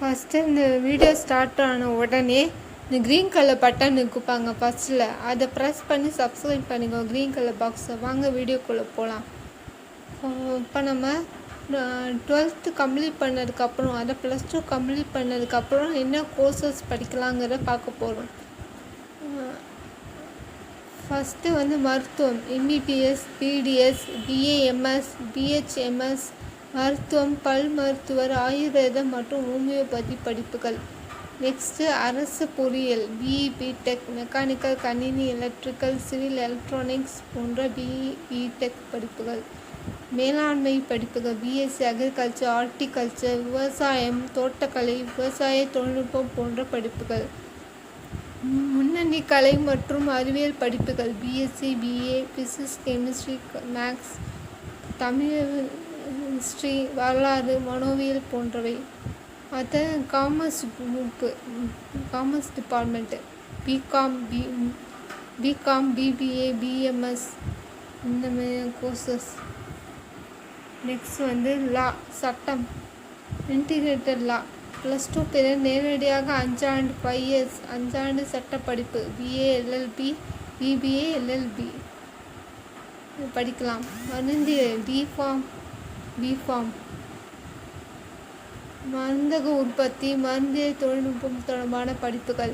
First இந்த video start ஆன உடனே இந்த க்ரீன் கலர் பட்டன் இருக்குப்பாங்க ஃபஸ்ட்டில், அதை ப்ரெஸ் பண்ணி சப்ஸ்கிரைப் பண்ணிக்கோ க்ரீன் கலர் பாக்ஸை. வாங்க வீடியோக்குள்ளே போகலாம். இப்போ நம்ம 12th கம்ப்ளீட் பண்ணதுக்கப்புறம், அதை +2 கம்ப்ளீட் பண்ணதுக்கப்புறம் என்ன கோர்சஸ் படிக்கலாங்கிறத பார்க்க போகிறோம். ஃபஸ்ட்டு வந்து மருத்துவம், MBBS, BDS, BAMS, BHMS, மருத்துவம், பல் மருத்துவர், ஆயுர்வேதம் மற்றும் ஹோமியோபதி படிப்புகள். நெக்ஸ்ட்டு அரசு பொறியியல், BE, BTech, மெக்கானிக்கல், கணினி, எலக்ட்ரிக்கல், சிவில், எலக்ட்ரானிக்ஸ் போன்ற BE, BTech படிப்புகள். மேலாண்மை படிப்புகள், BSc அக்ரிகல்ச்சர், ஹார்டிகல்ச்சர், விவசாயம், தோட்டக்கலை, விவசாய தொழில்நுட்பம் போன்ற படிப்புகள். முன்னணி கலை மற்றும் அறிவியல் படிப்புகள், BSc, BA, physics, chemistry, maths, Tamil, history, வரலாறு, மனோவியல் போன்றவை. அது commerce group, commerce department, BCom, BBA, BMS இந்த மாதிரி கோர்சஸ். நெக்ஸ்ட் வந்து லா, சட்டம், இன்டிகிரேட்டட் லா. +2 பிறகு நேரடியாக 5 ஆண்டு 5 years 5 ஆண்டு சட்ட படிப்பு, BA, LLB, BBA, LLB படிக்கலாம். மருந்தியல், B.Pharm. மருந்தக உற்பத்தி, மருந்தியல் தொழில்நுட்பம் தொடர்பான படிப்புகள்.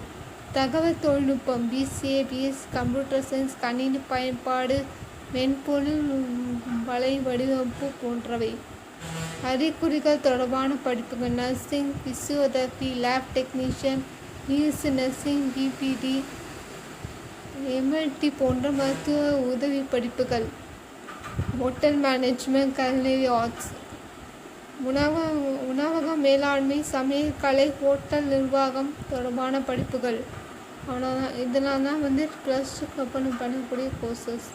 தகவல் தொழில்நுட்பம், BCA, BSc கம்ப்யூட்டர் சயின்ஸ், கணினி பயன்பாடு, மென்பொருள் வலை வடிவமைப்பு போன்றவை. அறிகுறிகள் தொடர்பான படிப்புகள், nursing, physiotherapy, lab technician, BSc nursing, BPD, MLT போன்ற மருத்துவ உதவி படிப்புகள். Hotel management, culinary arts. உணவக மேலாண்மை, சமையல் கலை, ஹோட்டல் நிர்வாகம் தொடர்பான படிப்புகள். ஆனால் இதெல்லாம் தான் வந்து +2 பண்ணக்கூடிய கோர்சஸ்.